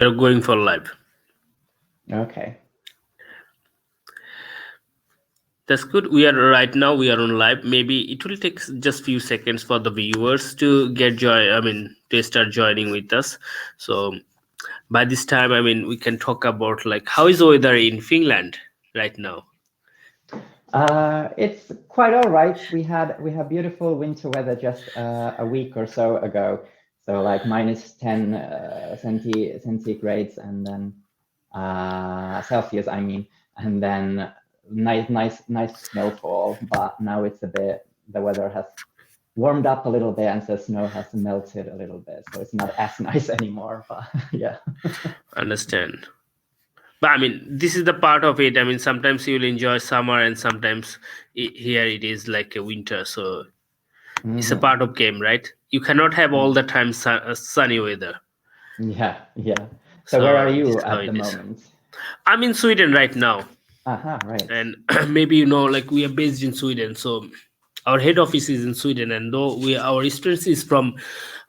We're going for live. Okay. That's good. We are on live. Maybe it will take just few seconds for the viewers to get join. They start joining with us. So by this time, we can talk about like how is the weather in Finland right now. It's quite all right. We have beautiful winter weather just a week or so ago. So like -10 centigrades, and then Celsius, I mean, and then nice snowfall. But now the weather has warmed up a little bit, and the snow has melted a little bit, so it's not as nice anymore. But yeah. Understand. But this is the part of it. Sometimes you will enjoy summer, and sometimes here it is like a winter. So it's a Mhm. part of game, right? You cannot have all the time sunny weather. Yeah. So where are So this you is how at the it is. moment? I'm in Sweden right now, Right. and maybe like we are based in Sweden, so our head office is in Sweden, and though our students is from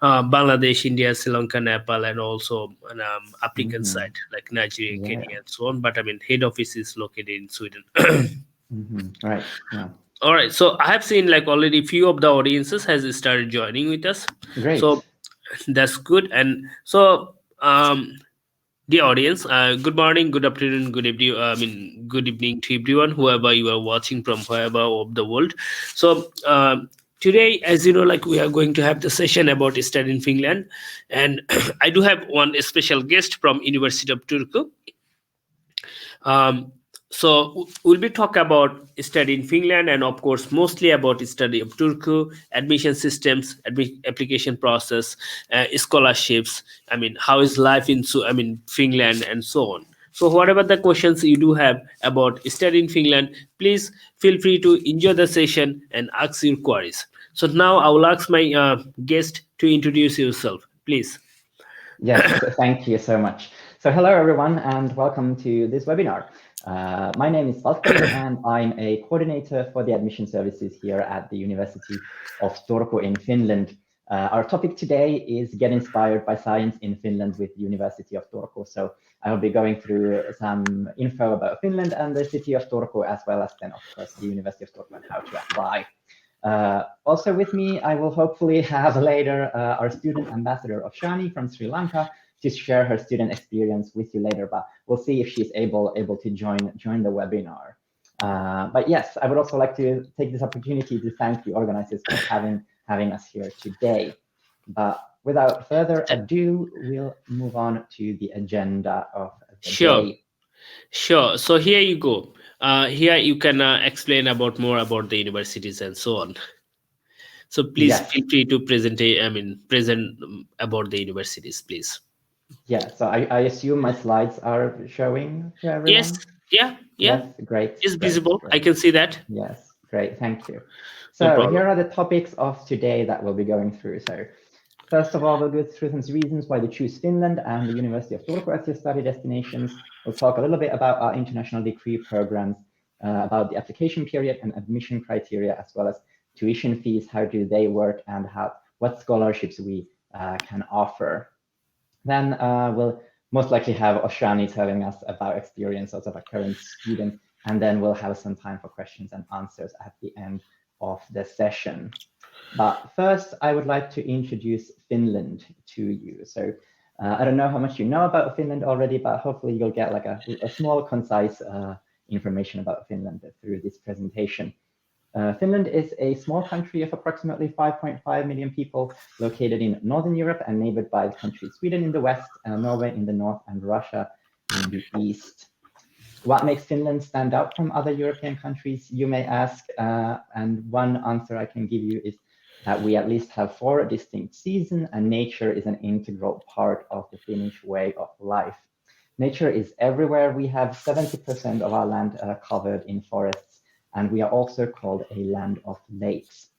Bangladesh, India, Sri Lanka, Nepal, and also on African Mm-hmm. side like Nigeria, Yeah. Kenya, and so on. But head office is located in Sweden. Mm-hmm. Right. Yeah. All right, so I have seen like already few of the audiences has started joining with us, so Great. that's good. And so the audience, good morning, good afternoon, good evening, good evening to everyone, whoever you are watching from wherever of the world. So today, as you know, like we are going to have the session about study in Finland, and I do have one special guest from University of Turku. um, so we'll be talk about study in Finland, and of course mostly about study of Turku, admission systems, application process, scholarships. How is life in Finland, and so on. So whatever the questions you do have about study in Finland, please feel free to enjoy the session and ask your queries. So now I will ask my guest to introduce yourself, please. Yes, thank you so much. So hello, everyone, and welcome to this webinar. My name is Valtteri, and I'm a coordinator for the admission services here at the University of Turku in Finland. Our topic today is Get Inspired by Science in Finland with the University of Turku. So I will be going through some info about Finland and the city of Turku, as well as then, of course, the University of Turku and how to apply. Also with me, I will hopefully have later our student ambassador Oshani from Sri Lanka to share her student experience with you later, but we'll see if she's able to join the webinar. But yes, I would also like to take this opportunity to thank the organizers for having us here today. But without further ado, we'll move on to the agenda of the Sure. day. Sure. So here you go. Here you can explain about more about the universities and so on. So please Yes. feel free to present about the universities, please. Yeah, so I assume my slides are showing to Yes. everyone. Yeah. Yes, great. It's visible. I can see that. Yes, great. Thank you. No So problem. here are the topics of today that we'll be going through. So first of all, we'll go through some reasons why to choose Finland and the University of Turku as your study destinations. We'll talk a little bit about our international degree programs, about the application period and admission criteria, as well as tuition fees, how do they work, and what scholarships we can offer. Then we'll most likely have Oshani telling us about experience of a current student, and then we'll have some time for questions and answers at the end of the session. But first, I would like to introduce Finland to you. So I don't know how much you know about Finland already, but hopefully you'll get like a small, concise information about Finland through this presentation. Finland is a small country of approximately 5.5 million people located in Northern Europe and neighbored by the countries Sweden in the west, Norway in the north, and Russia in the east. What makes Finland stand out from other European countries, you may ask, and one answer I can give you is that we at least have 4 distinct seasons, and nature is an integral part of the Finnish way of life. Nature is everywhere. We have 70% of our land covered in forests, and we are also called a land of lakes.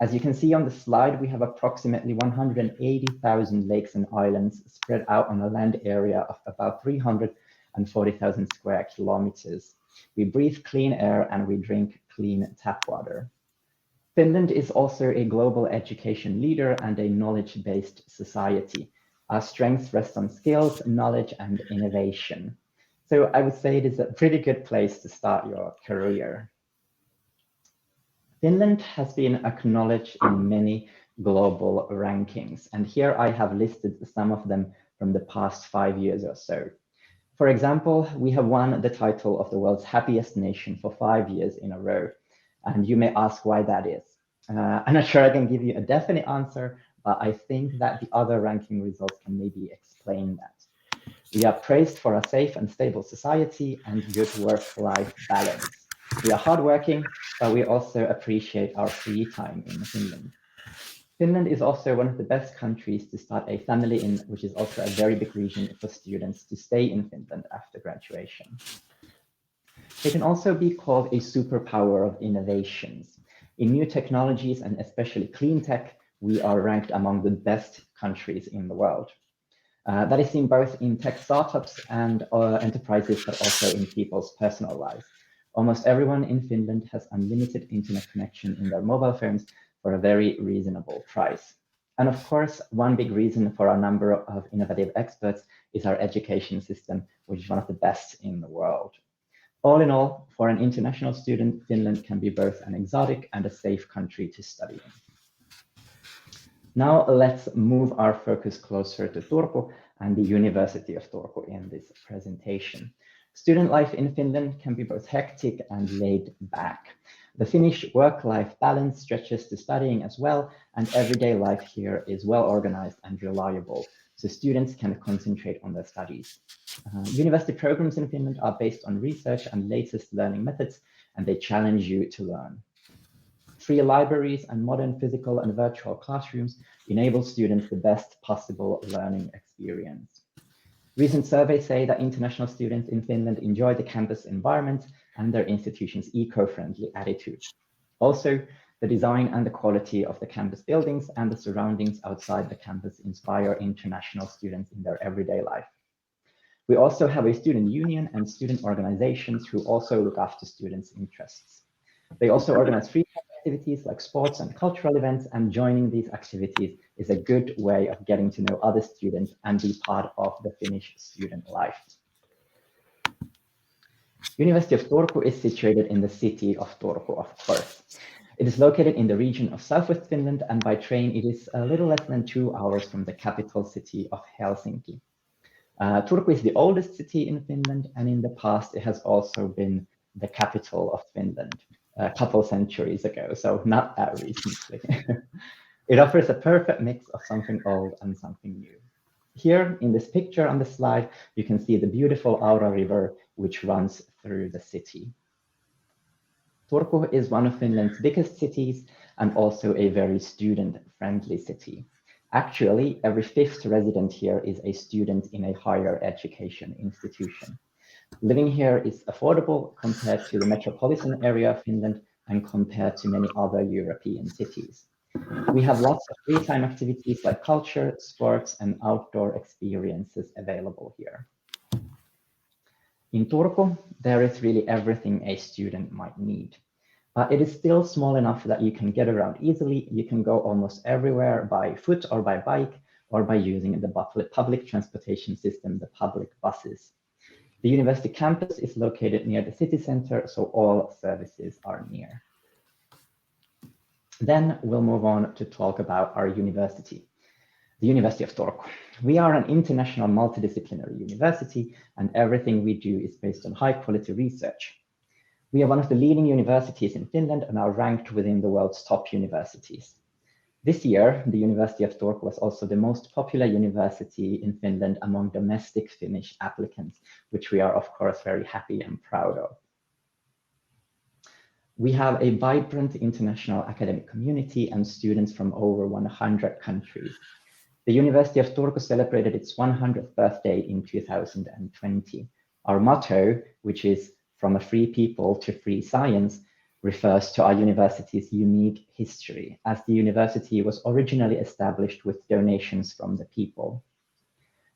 As you can see on the slide, we have approximately 180,000 lakes and islands spread out on a land area of about 340,000 square kilometers. We breathe clean air and we drink clean tap water. Finland is also a global education leader and a knowledge-based society. Our strengths rest on skills, knowledge, and innovation. So I would say it is a pretty good place to start your career. Finland has been acknowledged in many global rankings, and here I have listed some of them from the past 5 years or so. For example, we have won the title of the world's happiest nation for 5 years in a row, and you may ask why that is. I'm not sure I can give you a definite answer, but I think that the other ranking results can maybe explain that. We are praised for a safe and stable society and good work-life balance. We are hardworking, but we also appreciate our free time in Finland. Finland is also one of the best countries to start a family in, which is also a very big reason for students to stay in Finland after graduation. It can also be called a superpower of innovations. In new technologies and especially clean tech, we are ranked among the best countries in the world. That is seen both in tech startups and enterprises, but also in people's personal lives. Almost everyone in Finland has unlimited internet connection in their mobile phones for a very reasonable price. And of course, one big reason for our number of innovative experts is our education system, which is one of the best in the world. All in all, for an international student, Finland can be both an exotic and a safe country to study in. Now let's move our focus closer to Turku and the University of Turku in this presentation. Student life in Finland can be both hectic and laid back. The Finnish work-life balance stretches to studying as well, and everyday life here is well organized and reliable, so students can concentrate on their studies. University programs in Finland are based on research and latest learning methods, and they challenge you to learn. Free libraries and modern physical and virtual classrooms enable students the best possible learning experience. Recent surveys say that international students in Finland enjoy the campus environment and their institution's eco-friendly attitude. Also, the design and the quality of the campus buildings and the surroundings outside the campus inspire international students in their everyday life. We also have a student union and student organizations who also look after students' interests. They also organize free activities like sports and cultural events, and joining these activities is a good way of getting to know other students and be part of the Finnish student life. University of Turku is situated in the city of Turku, of course. It is located in the region of southwest Finland, and by train it is a little less than 2 hours from the capital city of Helsinki. Turku is the oldest city in Finland, and in the past it has also been the capital of Finland a couple centuries ago, so not that recently. It offers a perfect mix of something old and something new. Here in this picture on the slide, you can see the beautiful Aura River, which runs through the city. Turku is one of Finland's biggest cities and also a very student-friendly city. Actually, every 5th resident here is a student in a higher education institution. Living here is affordable compared to the metropolitan area of Finland and compared to many other European cities. We have lots of free time activities like culture, sports, and outdoor experiences available here. In Turku, there is really everything a student might need. But it is still small enough that you can get around easily. You can go almost everywhere by foot or by bike or by using the public transportation system, the public buses. The university campus is located near the city center, so all services are near. Then we'll move on to talk about our university, the University of Turku. We are an international multidisciplinary university, and everything we do is based on high-quality research. We are one of the leading universities in Finland and are ranked within the world's top universities. This year, the University of Turku was also the most popular university in Finland among domestic Finnish applicants, which we are, of course, very happy and proud of. We have a vibrant international academic community and students from over 100 countries. The University of Turku celebrated its 100th birthday in 2020. Our motto, which is "From a free people to free science," refers to our university's unique history, as the university was originally established with donations from the people.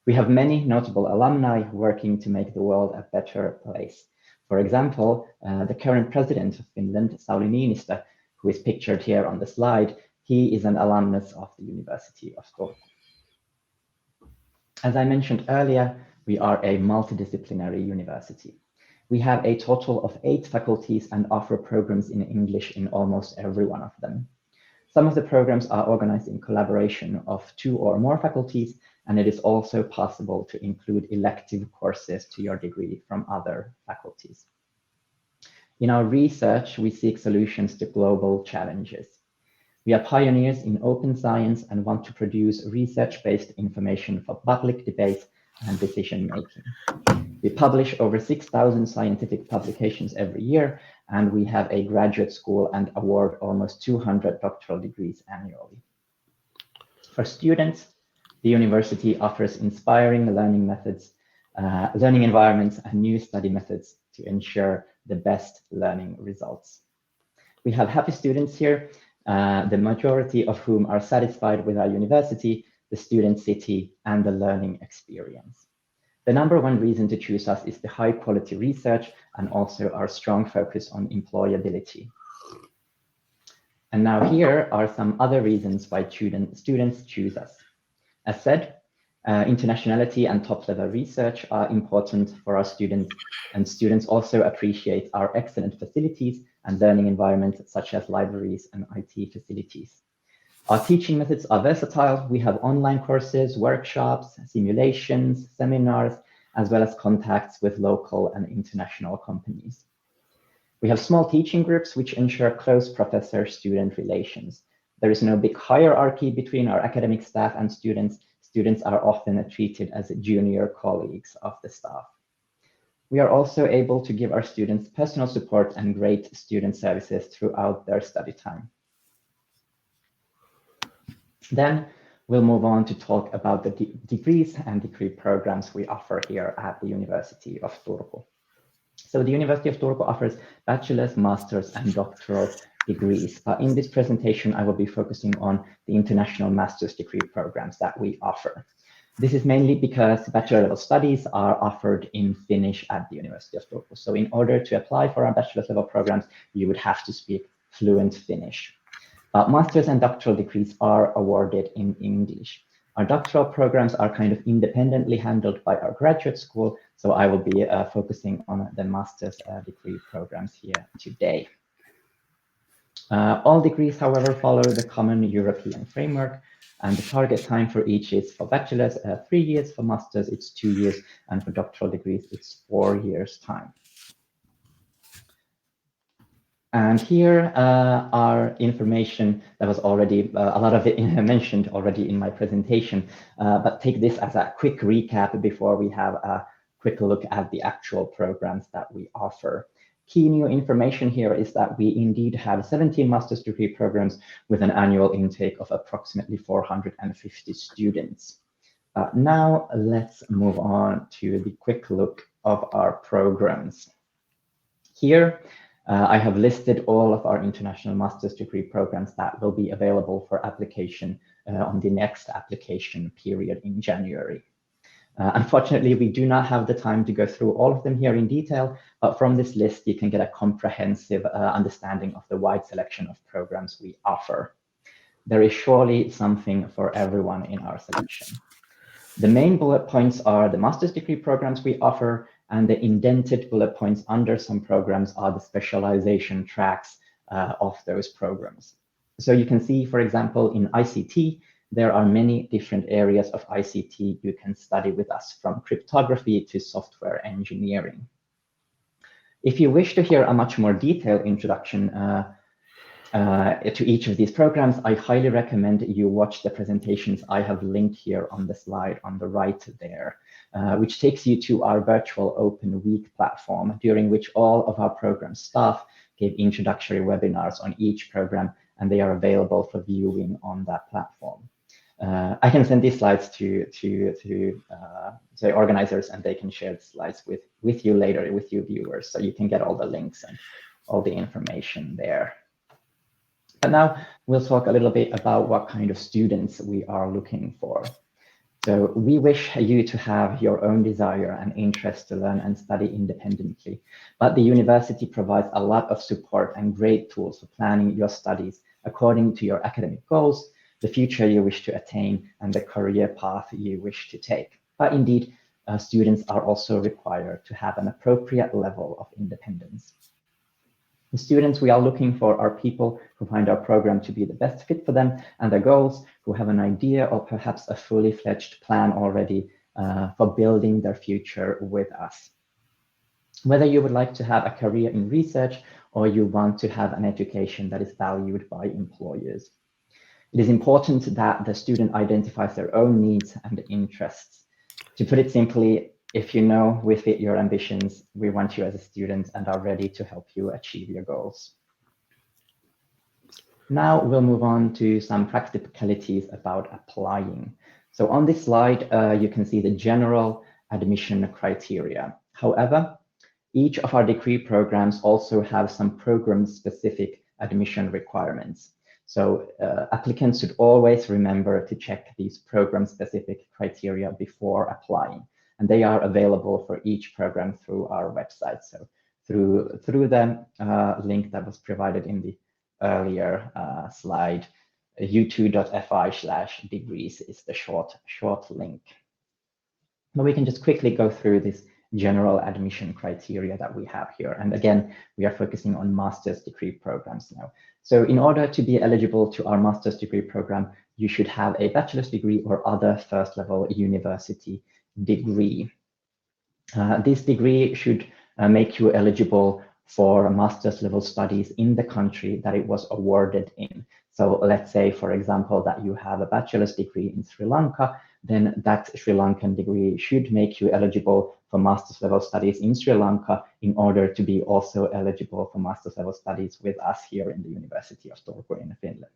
We have many notable alumni working to make the world a better place. For example, the current president of Finland, Sauli Niinistö, who is pictured here on the slide, he is an alumnus of the University of Turku. As I mentioned earlier, we are a multidisciplinary university. We have a total of 8 faculties and offer programs in English in almost every one of them. Some of the programs are organized in collaboration of 2 or more faculties, and it is also possible to include elective courses to your degree from other faculties. In our research, we seek solutions to global challenges. We are pioneers in open science and want to produce research-based information for public debate and decision-making. We publish over 6,000 scientific publications every year, and we have a graduate school and award almost 200 doctoral degrees annually. For students, the university offers inspiring learning methods, learning environments, and new study methods to ensure the best learning results. We have happy students here, the majority of whom are satisfied with our university, the student city, and the learning experience. The number one reason to choose us is the high quality research and also our strong focus on employability. And now here are some other reasons why students choose us. As said, internationality and top-level research are important for our students, and students also appreciate our excellent facilities and learning environments such as libraries and IT facilities. Our teaching methods are versatile. We have online courses, workshops, simulations, seminars, as well as contacts with local and international companies. We have small teaching groups which ensure close professor-student relations. There is no big hierarchy between our academic staff and students. Students are often treated as junior colleagues of the staff. We are also able to give our students personal support and great student services throughout their study time. Then we'll move on to talk about the degrees and degree programs we offer here at the University of Turku. So the University of Turku offers bachelor's, master's, and doctoral degrees. But in this presentation, I will be focusing on the international master's degree programs that we offer. This is mainly because bachelor level studies are offered in Finnish at the University of Turku. So in order to apply for our bachelor's level programs, you would have to speak fluent Finnish. But master's and doctoral degrees are awarded in English. Our doctoral programs are kind of independently handled by our graduate school, so I will be focusing on the master's degree programs here today. All degrees, however, follow the common European framework, and the target time for each is for bachelor's 3 years, for master's it's 2 years, and for doctoral degrees it's 4 years time. And here are information that was already, a lot of it mentioned already in my presentation, but take this as a quick recap before we have a quick look at the actual programs that we offer. Key new information here is that we indeed have 17 master's degree programs with an annual intake of approximately 450 students. Now let's move on to the quick look of our programs. Here, I have listed all of our international master's degree programs that will be available for application on the next application period in January. Unfortunately, we do not have the time to go through all of them here in detail, but from this list, you can get a comprehensive understanding of the wide selection of programs we offer. There is surely something for everyone in our selection. The main bullet points are the master's degree programs we offer, and the indented bullet points under some programs are the specialization tracks of those programs. So you can see, for example, in ICT, there are many different areas of ICT you can study with us, from cryptography to software engineering. If you wish to hear a much more detailed introduction to each of these programs, I highly recommend you watch the presentations I have linked here on the slide on the right there, which takes you to our virtual Open Week platform, during which all of our program staff gave introductory webinars on each program, and they are available for viewing on that platform. I can send these slides to the organizers, and they can share the slides with you later, with you viewers, so you can get all the links and all the information there. But now we'll talk a little bit about what kind of students we are looking for. So we wish you to have your own desire and interest to learn and study independently, but the university provides a lot of support and great tools for planning your studies according to your academic goals, the future you wish to attain, and the career path you wish to take. But indeed, students are also required to have an appropriate level of independence. The students we are looking for are people who find our program to be the best fit for them and their goals, who have an idea or perhaps a fully fledged plan already for building their future with us. Whether you would like to have a career in research or you want to have an education that is valued by employers. It is important that the student identifies their own needs and interests. To put it simply, if you know we fit your ambitions, we want you as a student and are ready to help you achieve your goals. Now we'll move on to some practicalities about applying. So on this slide, you can see the general admission criteria. However, each of our degree programs also have some program-specific admission requirements. So applicants should always remember to check these program-specific criteria before applying. And they are available for each program through our website. So through the link that was provided in the earlier slide, u2.fi/degrees is the short link. But we can just quickly go through this general admission criteria that we have here. And again, we are focusing on master's degree programs now. So in order to be eligible to our master's degree program, you should have a bachelor's degree or other first-level university degree. This degree should make you eligible for master's level studies in the country that it was awarded in. So let's say, for example, that you have a bachelor's degree in Sri Lanka, then that Sri Lankan degree should make you eligible for master's level studies in Sri Lanka in order to be also eligible for master's level studies with us here in the University of Turku in Finland.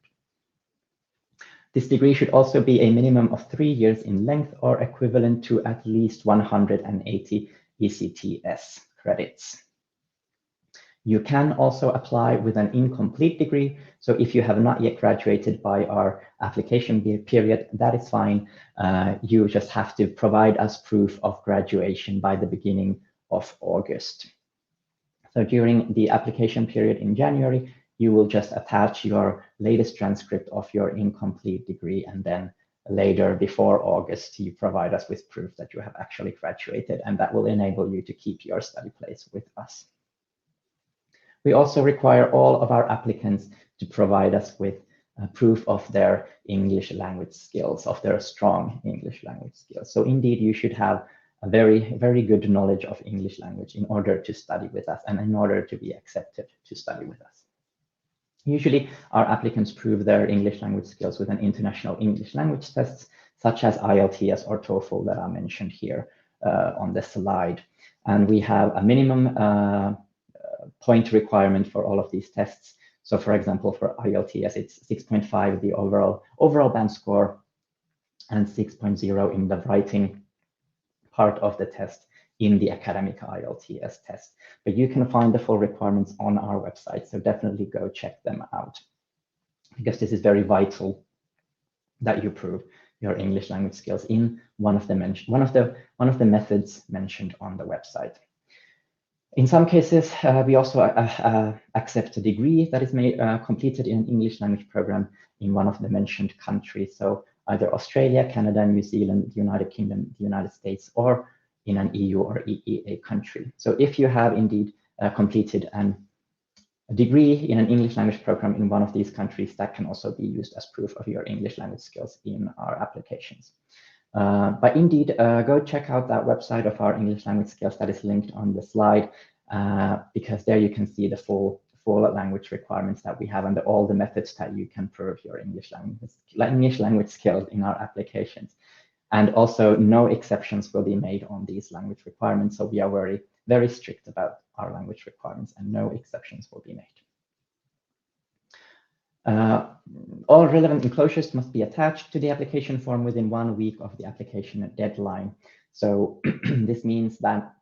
This degree should also be a minimum of 3 years in length or equivalent to at least 180 ECTS credits. You can also apply with an incomplete degree. So if you have not yet graduated by our application period, that is fine. You just have to provide us proof of graduation by the beginning of August. So during the application period in January, you will just attach your latest transcript of your incomplete degree, and then later before August, you provide us with proof that you have actually graduated, and that will enable you to keep your study place with us. We also require all of our applicants to provide us with proof of their English language skills, of their strong English language skills. So indeed, you should have a very, very good knowledge of English language in order to study with us and in order to be accepted to study with us. Usually, our applicants prove their English language skills with an international English language tests, such as IELTS or TOEFL that are mentioned here on the slide. And we have a minimum point requirement for all of these tests. So for example, for IELTS, it's 6.5, the overall band score, and 6.0 in the writing part of the test in the academic IELTS test. But you can find the full requirements on our website, so definitely go check them out, because this is very vital that you prove your English language skills in one of the methods mentioned on the website. In some cases, we also accept a degree that is completed in an English language program in one of the mentioned countries. So either Australia, Canada, New Zealand, the United Kingdom, the United States, or in an EU or EEA country. So if you have indeed completed a degree in an English language program in one of these countries, that can also be used as proof of your English language skills in our applications. But indeed, go check out that website of our English language skills that is linked on the slide, because there you can see the full language requirements that we have and all the methods that you can prove your English language skills in our applications. And also, no exceptions will be made on these language requirements. So we are very, very strict about our language requirements, and no exceptions will be made. All relevant enclosures must be attached to the application form within 1 week of the application deadline. So this means that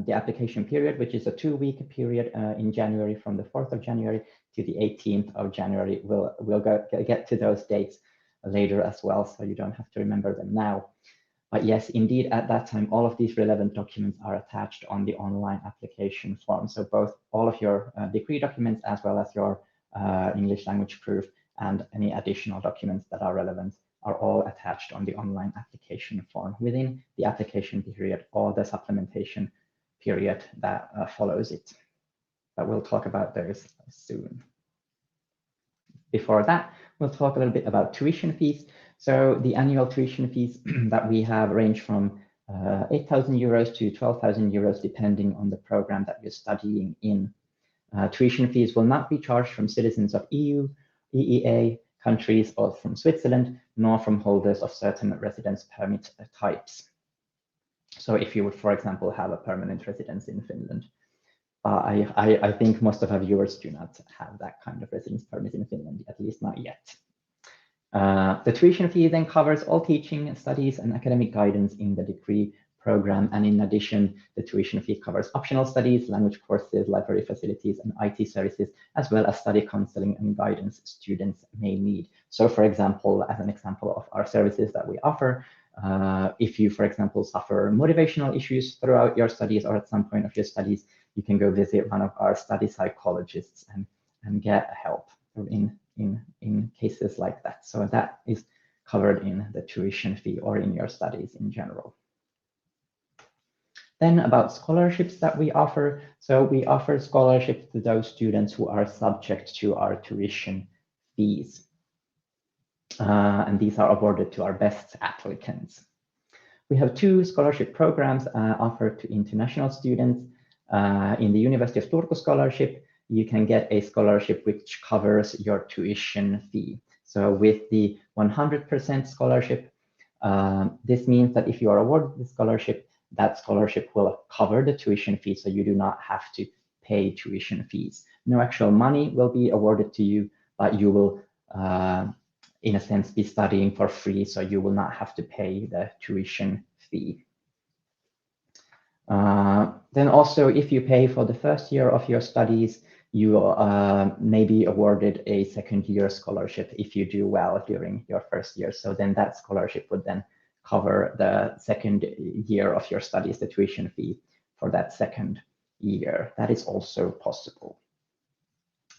the application period, which is a 2-week period in January, from the 4th of January to the 18th of January, we'll get to those dates later as well, so you don't have to remember them now. But yes, indeed, at that time, all of these relevant documents are attached on the online application form. So both all of your degree documents, as well as your English language proof, and any additional documents that are relevant are all attached on the online application form within the application period or the supplementation period that follows it. But we'll talk about those soon. Before that, we'll talk a little bit about tuition fees. So the annual tuition fees that we have range from 8,000 euros to 12,000 euros, depending on the program that you're studying in. Tuition fees will not be charged from citizens of EU, EEA countries, or from Switzerland, nor from holders of certain residence permit types. So if you would, for example, have a permanent residence in Finland, I think most of our viewers do not have that kind of residence permit in Finland, at least not yet. The tuition fee then covers all teaching, studies, and academic guidance in the degree program. And in addition, the tuition fee covers optional studies, language courses, library facilities, and IT services, as well as study counseling and guidance students may need. So for example, as an example of our services that we offer, if you, for example, suffer motivational issues throughout your studies or at some point of your studies, you can go visit one of our study psychologists and get help in cases like that. So that is covered in the tuition fee or in your studies in general. Then about scholarships that we offer. So we offer scholarships to those students who are subject to our tuition fees. And these are awarded to our best applicants. We have two scholarship programs offered to international students. In the University of Turku scholarship, you can get a scholarship which covers your tuition fee. So with the 100% scholarship, this means that if you are awarded the scholarship, that scholarship will cover the tuition fee, so you do not have to pay tuition fees. No actual money will be awarded to you, but you will, in a sense, be studying for free, so you will not have to pay the tuition fee. Then also, if you pay for the first year of your studies, you may be awarded a second-year scholarship if you do well during your first year. So then that scholarship would then cover the second year of your studies, the tuition fee for that second year. That is also possible.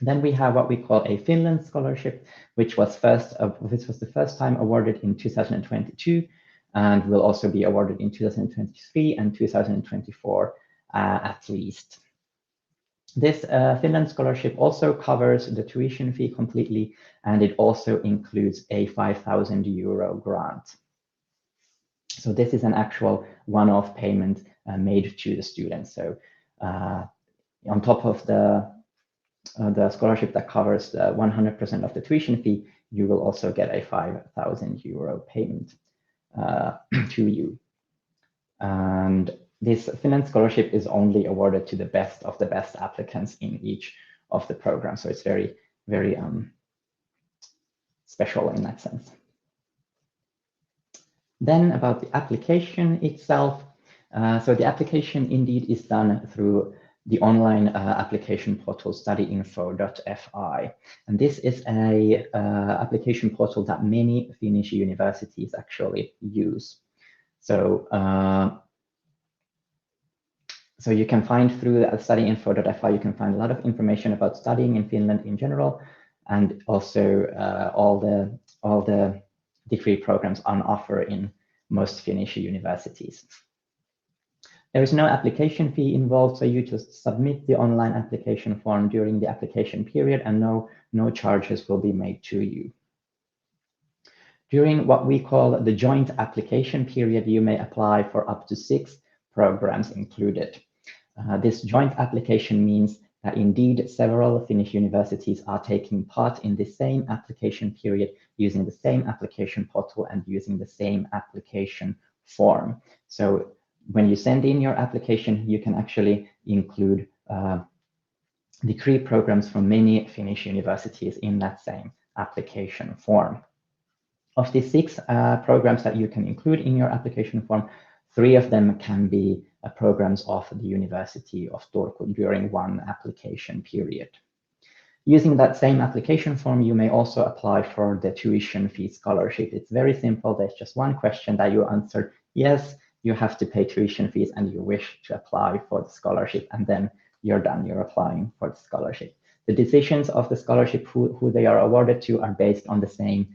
Then we have what we call a Finland scholarship, which was the first time awarded in 2022, and will also be awarded in 2023 and 2024 at least. This Finland scholarship also covers the tuition fee completely, and it also includes a 5,000 euro grant. So this is an actual one-off payment made to the students. So on top of the scholarship that covers the 100% of the tuition fee, you will also get a 5,000 euro payment to you. And this Finland scholarship is only awarded to the best of the best applicants in each of the programs. So it's very, very special in that sense. Then about the application itself. So the application indeed is done through the online application portal studyinfo.fi. And this is a application portal that many Finnish universities actually use. So so you can find through studyinfo.fi, you can find a lot of information about studying in Finland in general, and also all the degree programs on offer in most Finnish universities. There is no application fee involved, so you just submit the online application form during the application period, and no charges will be made to you. During what we call the joint application period, you may apply for up to 6 programs included. This joint application means that indeed several Finnish universities are taking part in the same application period using the same application portal and using the same application form. So when you send in your application, you can actually include degree programs from many Finnish universities in that same application form. Of the 6 programs that you can include in your application form, 3 of them can be programs of the University of Turku during one application period. Using that same application form, you may also apply for the tuition fee scholarship. It's very simple. There's just one question that you answer. Yes, you have to pay tuition fees and you wish to apply for the scholarship, and then you're done. You're applying for the scholarship. The decisions of the scholarship, who they are awarded to, are based on the same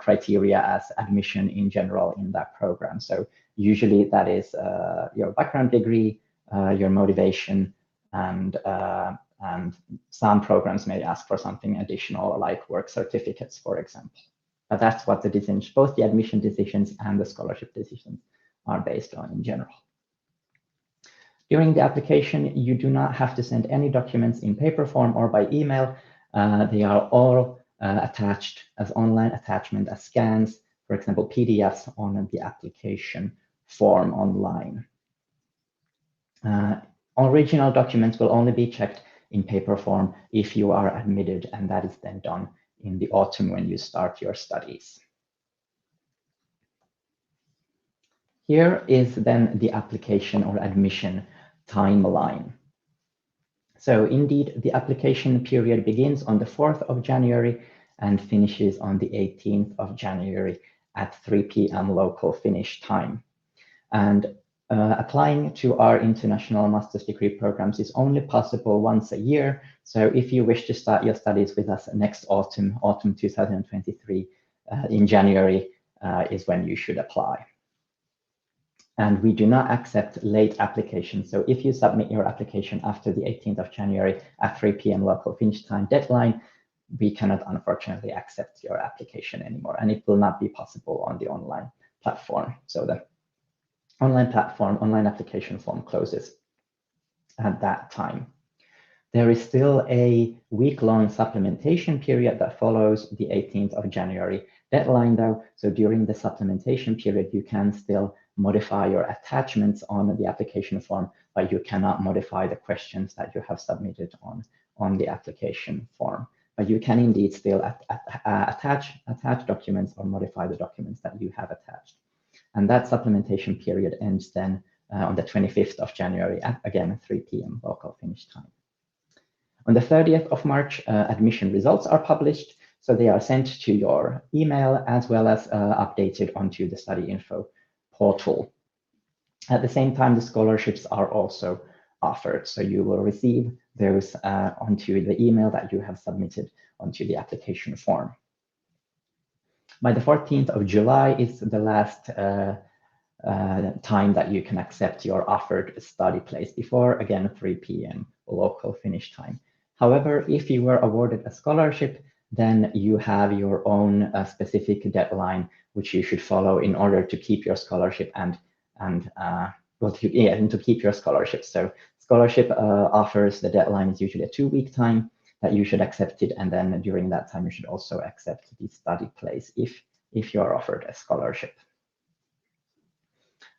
criteria as admission in general in that program. So usually that is your background degree, your motivation, and some programs may ask for something additional like work certificates, for example. But that's what the decisions, both the admission decisions and the scholarship decisions are based on in general. During the application, you do not have to send any documents in paper form or by email. They are all attached as online attachment, as scans, for example, PDFs on the application form online. Original documents will only be checked in paper form if you are admitted, and that is then done in the autumn when you start your studies. Here is then the application or admission timeline. So indeed, the application period begins on the 4th of January and finishes on the 18th of January at 3 p.m. local Finnish time. And applying to our international master's degree programs is only possible once a year. So if you wish to start your studies with us next autumn 2023, in January is when you should apply. And we do not accept late applications. So if you submit your application after the 18th of January at 3 p.m. local Finnish time deadline, we cannot unfortunately accept your application anymore, and it will not be possible on the online platform. So the online application form closes at that time. There is still a week-long supplementation period that follows the 18th of January deadline though. So during the supplementation period, you can still modify your attachments on the application form, but you cannot modify the questions that you have submitted on the application form. But you can indeed still attach documents or modify the documents that you have attached. And that supplementation period ends then on the 25th of January at, again, 3 p.m. local Finnish time. On the 30th of March, admission results are published. So they are sent to your email as well as updated onto the study info portal. At the same time, the scholarships are also offered. So you will receive those onto the email that you have submitted onto the application form. By the 14th of July is the last time that you can accept your offered study place before, again, 3 p.m. local Finnish time. However, if you were awarded a scholarship, then you have your own specific deadline, which you should follow in order to keep your scholarship and to keep your scholarship. So scholarship offers, the deadline is usually a 2-week time that you should accept it, and then during that time you should also accept the study place if you are offered a scholarship.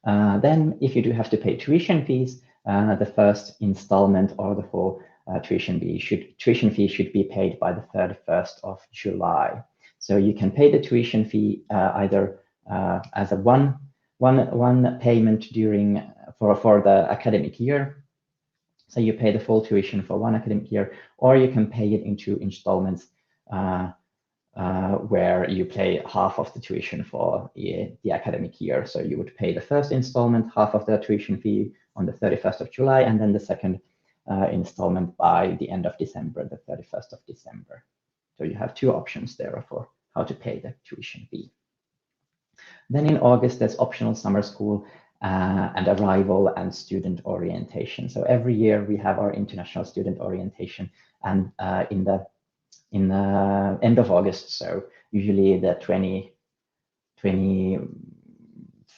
Then if you do have to pay tuition fees, the first installment or the full tuition fee should be paid by the 31st of July. So you can pay the tuition fee either as a one payment for the academic year. So you pay the full tuition for 1 academic year, or you can pay it in 2 installments where you pay half of the tuition for the academic year. So you would pay the first installment, half of the tuition fee on the 31st of July, and then the second installment by the end of December, the 31st of December. So you have 2 options there for how to pay the tuition fee. Then in August, there's optional summer school and arrival and student orientation. So every year we have our international student orientation, and in the end of August, so usually the 23rd,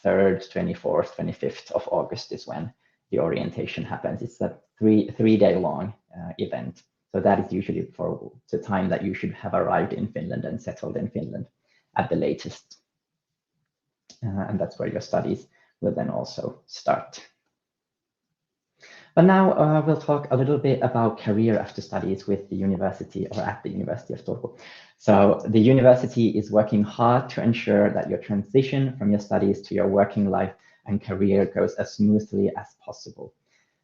24th, 25th of August is when the orientation happens. It's a three-day long event. So that is usually for the time that you should have arrived in Finland and settled in Finland at the latest. And that's where your studies will then also start. But now we'll talk a little bit about career after studies with the university or at the University of Turku. So the university is working hard to ensure that your transition from your studies to your working life and career goes as smoothly as possible.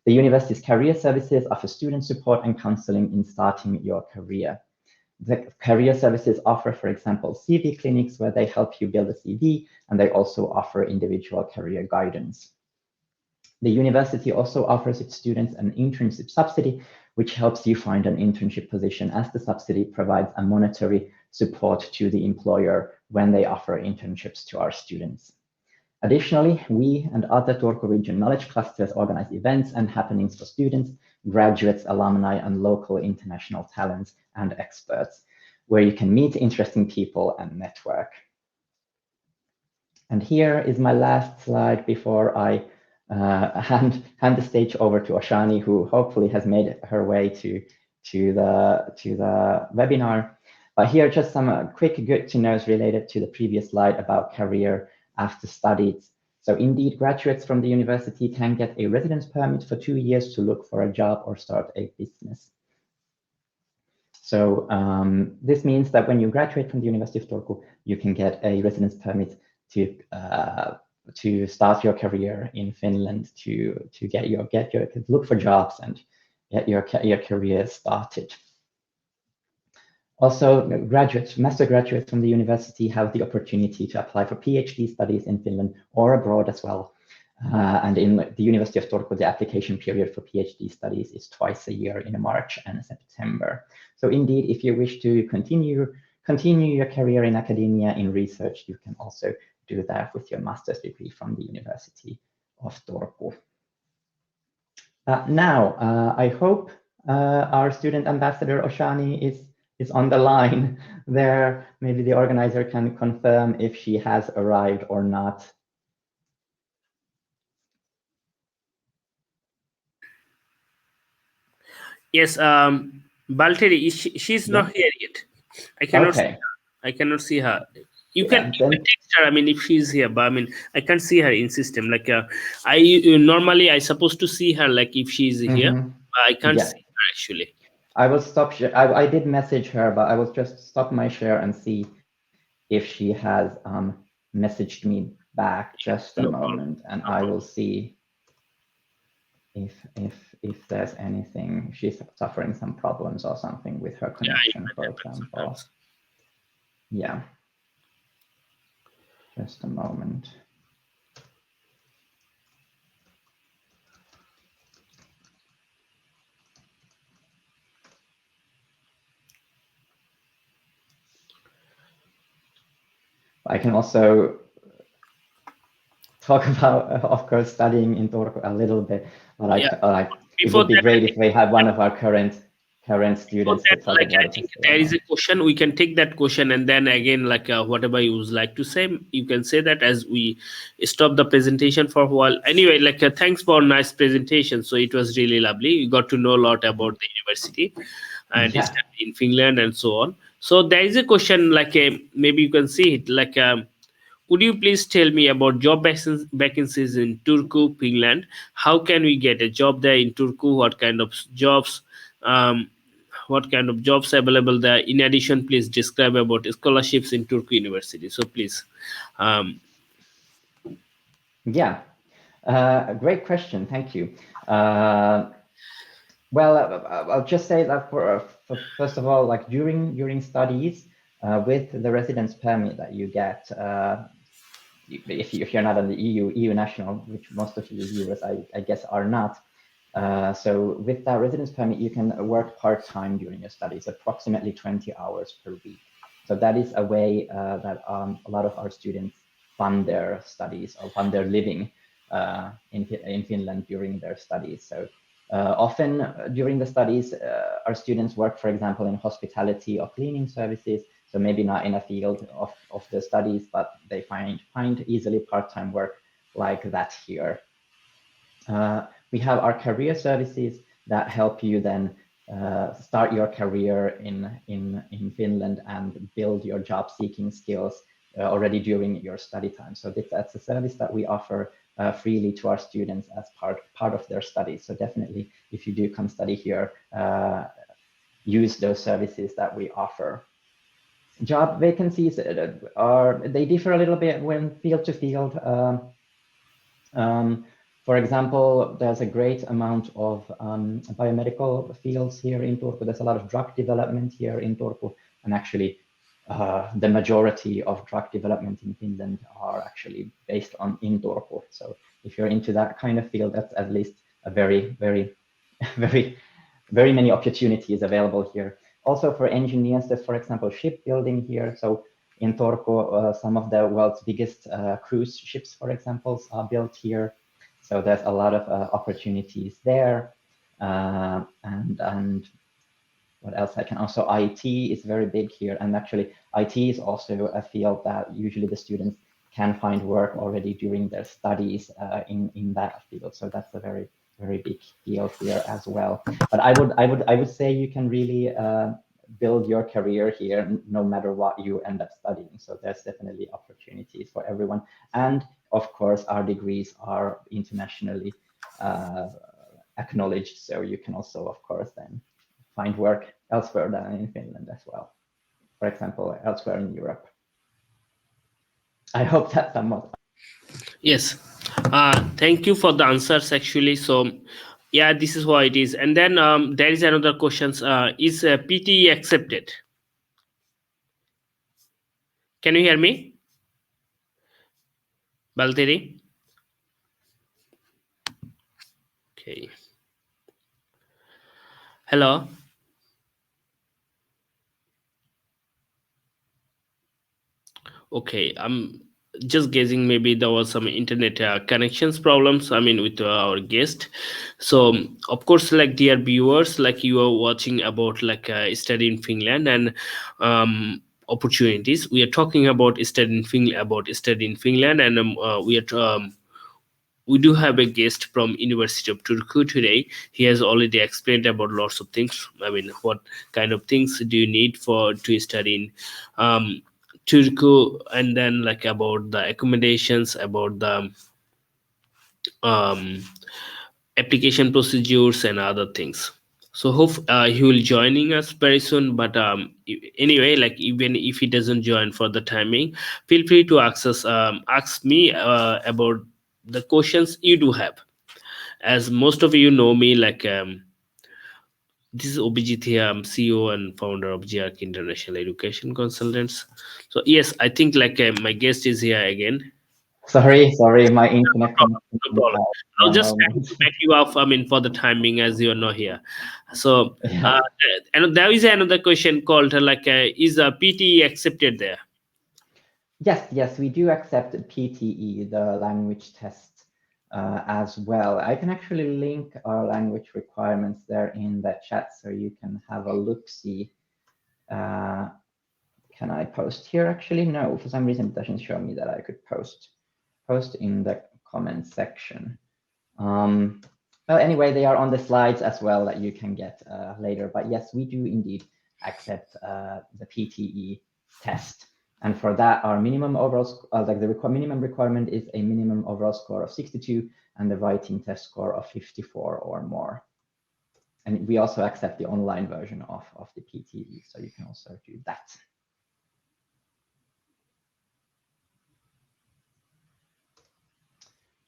The university's career services offer student support and counseling in starting your career. The career services offer, for example, CV clinics where they help you build a CV, and they also offer individual career guidance. The university also offers its students an internship subsidy, which helps you find an internship position, as the subsidy provides a monetary support to the employer when they offer internships to our students. Additionally, we and other Turku region knowledge clusters organize events and happenings for students, graduates, alumni, and local international talents and experts, where you can meet interesting people and network. And here is my last slide before I hand the stage over to Oshani, who hopefully has made her way to the webinar. But here, just some quick good to knows related to the previous slide about career after studies. So indeed, graduates from the university can get a residence permit for 2 years to look for a job or start a business. So this means that when you graduate from the University of Turku, you can get a residence permit to start your career in Finland, to look for jobs and get your career started. Also, master graduates from the university have the opportunity to apply for PhD studies in Finland or abroad as well. And in the University of Turku, the application period for PhD studies is twice a year in March and September. So indeed, if you wish to continue your career in academia, in research, you can also do that with your master's degree from the University of Turku. Now, I hope our student ambassador Oshani is on the line there. Maybe the organizer can confirm if she has arrived or not. Yes, Valtteri, she's not here yet. I cannot see her. You can text her. I mean, if she's here, but I mean, I can't see her in system. Like, normally I supposed to see her. Like, if she's here, but I can't see her actually. I will stop. I did message her, but I will just stop my share and see if she has messaged me back. Just a moment, and I will see if there's anything. She's suffering some problems or something with her connection, for example. Yeah. Just a moment. I can also talk about, of course, studying in Turku a little bit, but it would be great if we had one of our current students. Like, I think there is a question. We can take that question, and then again, like whatever you would like to say, you can say that as we stop the presentation for a while. Anyway, like thanks for nice presentation. So it was really lovely. You got to know a lot about the university and study in Finland and so on. So there is a question, like maybe you can see it, like could you please tell me about job vacancies in Turku, Finland? How can we get a job there in Turku? What kind of jobs? What kind of jobs available there? In addition, please describe about scholarships in Turku University. So please. Great question. Thank you. Well, I'll just say that for first of all, like during studies, with the residence permit that you get, if you're not an EU national, which most of you viewers I guess are not. So with that residence permit, you can work part-time during your studies, approximately 20 hours per week. So that is a way that a lot of our students fund their studies or fund their living in Finland during their studies. So often during the studies, our students work, for example, in hospitality or cleaning services. So maybe not in a field of the studies, but they find easily part-time work like that here. We have our career services that help you then start your career in Finland and build your job seeking skills already during your study time. So that's a service that we offer freely to our students as part of their studies. So definitely, if you do come study here, use those services that we offer. Job vacancies they differ a little bit when field to field. For example, there's a great amount of biomedical fields here in Turku. There's a lot of drug development here in Turku, and actually the majority of drug development in Finland are actually based in Turku. So if you're into that kind of field, that's at least a very many opportunities available here. Also for engineers, there's, for example, shipbuilding here. So in Turku, some of the world's biggest cruise ships, for example, are built here. So there's a lot of opportunities there. And what else I can also, IT is very big here. And actually IT is also a field that usually the students can find work already during their studies in that field. So that's a very, very big deal here as well. But I would say you can really build your career here no matter what you end up studying. So there's definitely opportunities for everyone. And of course, our degrees are internationally acknowledged. So you can also, of course, then find work elsewhere than in Finland as well. For example, elsewhere in Europe. I hope that somewhat. Yes. Thank you for the answers actually. So yeah, this is what it is. And then there is another question. Is PTE accepted? Can you hear me? Valtteri? Okay. Hello? Okay, I'm just guessing maybe there was some internet connections problems, I mean, with our guest. So of course, like dear viewers, like you are watching about like study in Finland and opportunities. We are talking about study in Finland, and we do have a guest from University of Turku today. He has already explained about lots of things. I mean, what kind of things do you need to study in Turku, and then like about the accommodations, about the application procedures and other things. So hope he will joining us very soon. But anyway, like even if he doesn't join for the timing, feel free to ask me about the questions you do have. As most of you know me, like this is Avijit here. I'm CEO and founder of GRK International Education Consultants. So yes, I think like my guest is here again. Sorry, my internet connection. No problem. I'll just back you off. I mean, for the timing, as you are not here. So, Yeah. and there is another question called like, is a PTE accepted there? Yes, we do accept PTE, the language test, as well. I can actually link our language requirements there in the chat, so you can have a look-see. Can I post here? Actually, no. For some reason, it doesn't show me that I could post in the comment section. Well, anyway, they are on the slides as well that you can get later. But yes, we do indeed accept the PTE test. And for that, our minimum overall, minimum requirement is a minimum overall score of 62 and the writing test score of 54 or more. And we also accept the online version of the PTE, so you can also do that.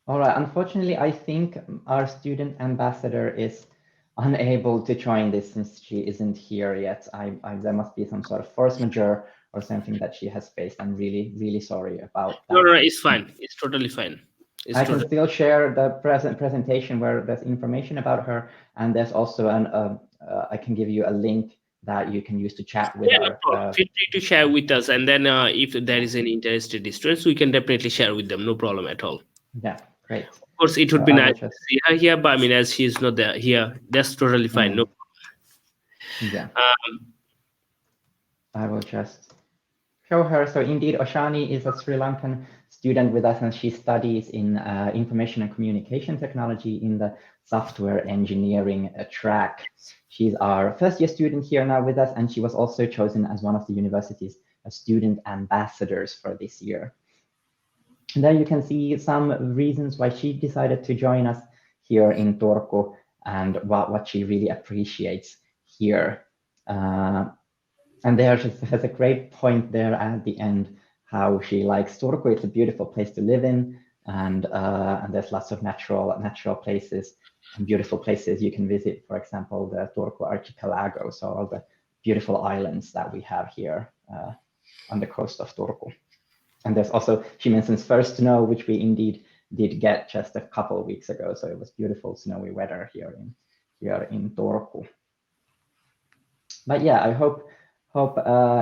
All right, unfortunately, I think our student ambassador is unable to join this since she isn't here yet. There must be some sort of force majeure or something that she has faced. I'm really, really sorry about that. No, it's fine. It's totally fine. I can still share the presentation where there's information about her, and there's also I can give you a link that you can use to chat with her. No, feel free to share with us, and then if there is any interested students, we can definitely share with them. No problem at all. Yeah, great. Of course, it would be nice to see her here, but I mean, as she's not there here, that's totally fine. No problem. Yeah. I will just show her. So indeed, Oshani is a Sri Lankan student with us, and she studies in information and communication technology in the software engineering track. She's our first-year student here now with us, and she was also chosen as one of the university's student ambassadors for this year. And there you can see some reasons why she decided to join us here in Turku and what she really appreciates here. And there she has a great point there at the end, how she likes Turku. It's a beautiful place to live in, and there's lots of natural places and beautiful places you can visit. For example, the Turku archipelago, so all the beautiful islands that we have here on the coast of Turku. And there's also, she mentions first snow, which we indeed did get just a couple of weeks ago. So it was beautiful snowy weather here in Turku. But yeah, I hope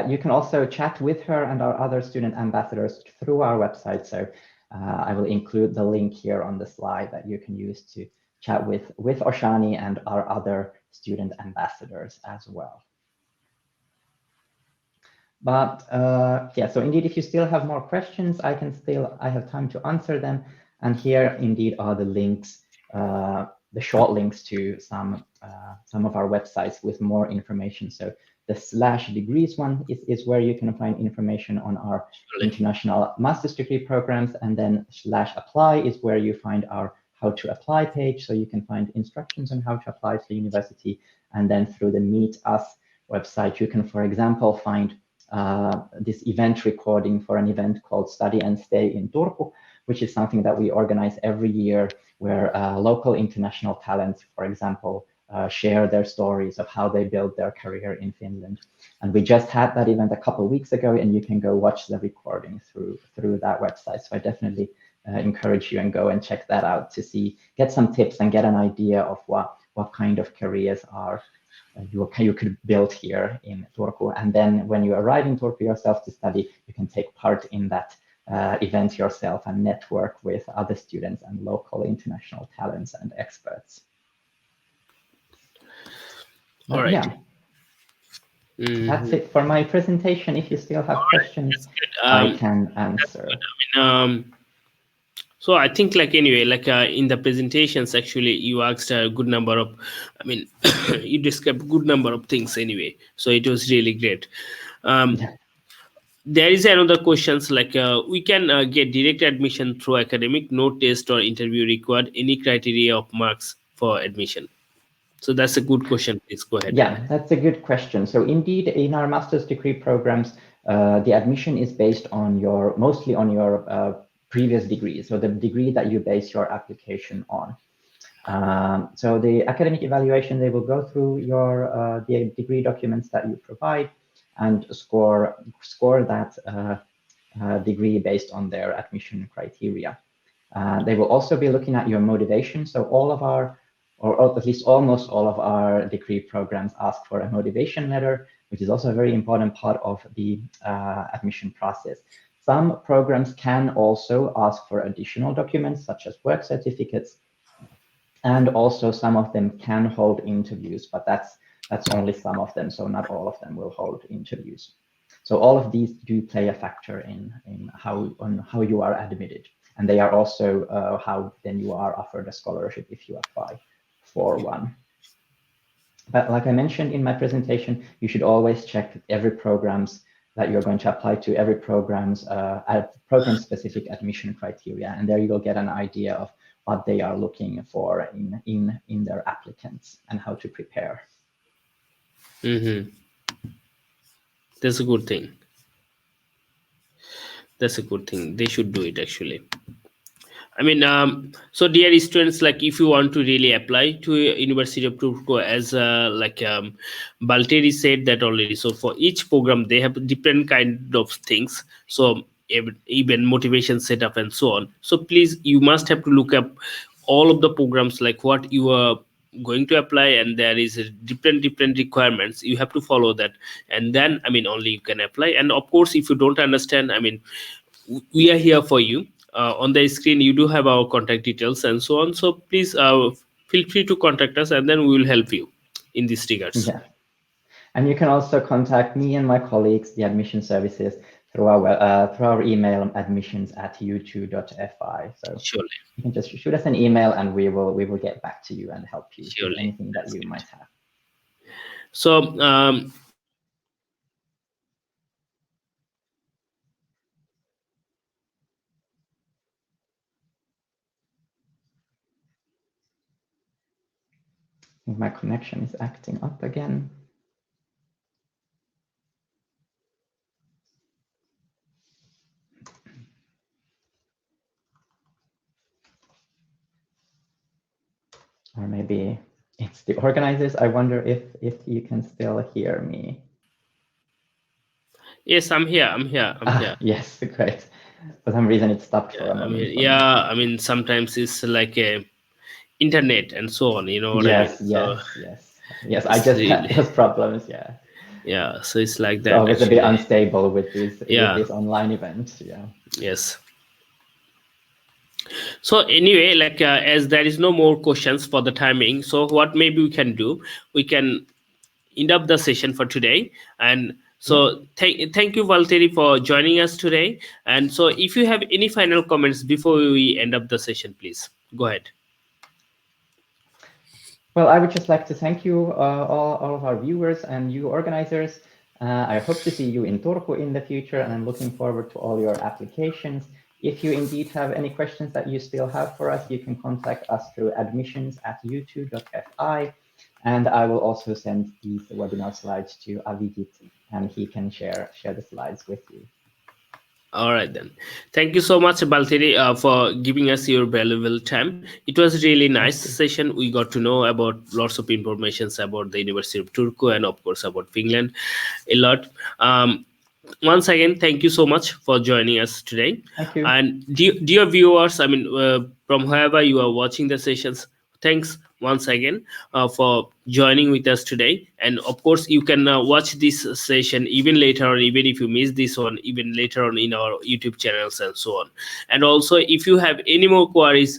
you can also chat with her and our other student ambassadors through our website. So I will include the link here on the slide that you can use to chat with Oshani and our other student ambassadors as well. But yeah, so indeed, if you still have more questions, I have time to answer them. And here indeed are the links, the short links to some of our websites with more information. So the /degrees one is where you can find information on our international master's degree programs, and then /apply is where you find our how to apply page. So you can find instructions on how to apply to the university. And then through the Meet Us website, you can, for example, find this event recording for an event called Study and Stay in Turku, which is something that we organize every year, where local international talents, for example, share their stories of how they built their career in Finland. And we just had that event a couple of weeks ago, and you can go watch the recording through that website. So I definitely encourage you and go and check that out to get some tips and get an idea of what kind of careers are you could build here in Turku. And then when you arrive in Turku yourself to study, you can take part in that event yourself and network with other students and local international talents and experts. All right. Yeah. That's it for my presentation. If you still have questions, I can answer. So I think in the presentations, actually, you asked a good number of, you described a good number of things anyway. So it was really great. There is another questions we can get direct admission through academic, no test or interview required, any criteria of marks for admission? So that's a good question. Please go ahead. Yeah, that's a good question. So indeed, in our master's degree programs, the admission is based on mostly on your previous degree, so the degree that you base your application on. So the academic evaluation, they will go through your the degree documents that you provide and score that degree based on their admission criteria. They will also be looking at your motivation. So all of our, or at least almost all of our degree programs ask for a motivation letter, which is also a very important part of the admission process. Some programs can also ask for additional documents, such as work certificates, and also some of them can hold interviews, but that's only some of them, so not all of them will hold interviews. So all of these do play a factor in how you are admitted, and they are also how then you are offered a scholarship if you apply for one. But like I mentioned in my presentation, you should always check every programs that you're going to apply to, every program's program-specific admission criteria, and there you will get an idea of what they are looking for in their applicants and how to prepare. That's a good thing. That's a good thing. They should do it, actually. So dear students, if you want to really apply to University of Turku, as Valtteri said that already. So for each program, they have different kind of things. So even motivation setup and so on. So please, you must have to look up all of the programs, like what you are going to apply, and there is a different requirements. You have to follow that, and then only you can apply. And of course, if you don't understand, we are here for you. On the screen, you do have our contact details and so on. So please feel free to contact us, and then we will help you in these regards. Yeah, and you can also contact me and my colleagues, the admission services, through our email, admissions@u2.fi. So surely you can just shoot us an email, and we will get back to you and help you with anything that you might have. So my connection is acting up again. Or maybe it's the organizers. I wonder if you can still hear me. Yes, I'm here. I'm here. Yes, great. For some reason, it stopped for a moment. Sometimes it's like a internet and so on. You know what yes, I mean? Yes. I just had those problems. Yeah. Yeah, so it's like It's that always a bit actually. unstable with Yeah. these online events. Yeah. Yes. So anyway, like as there is no more questions for the timing, so what maybe we can do, we can end up the session for today. And so thank you, Valtteri, for joining us today. And so if you have any final comments before we end up the session, please go ahead. Well, I would just like to thank you, all of our viewers and you organizers. I hope to see you in Turku in the future, and I'm looking forward to all your applications. If you indeed have any questions that you still have for us, you can contact us through admissions@u2.fi, and I will also send these webinar slides to Avijit, and he can share the slides with you. All right then. Thank you so much, Valtteri, for giving us your valuable time. It was really nice session. We got to know about lots of informations about the University of Turku and of course about Finland a lot. Once again, thank you so much for joining us today. Thank you. And dear viewers, I mean, from wherever you are watching the sessions, thanks once again for joining with us today. And of course, you can watch this session even later on, even if you miss this one, even later on in our YouTube channels and so on. And also, if you have any more queries,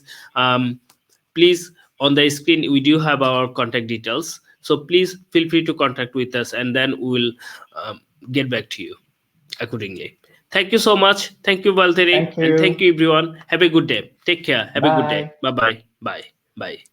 please, on the screen we do have our contact details. So please feel free to contact with us, and then we will get back to you accordingly. Thank you so much. Thank you, Valtteri. Thank And you. thank you, everyone. Have a good day. Take care. Have a good day. Bye. Bye bye. Bye. Bye.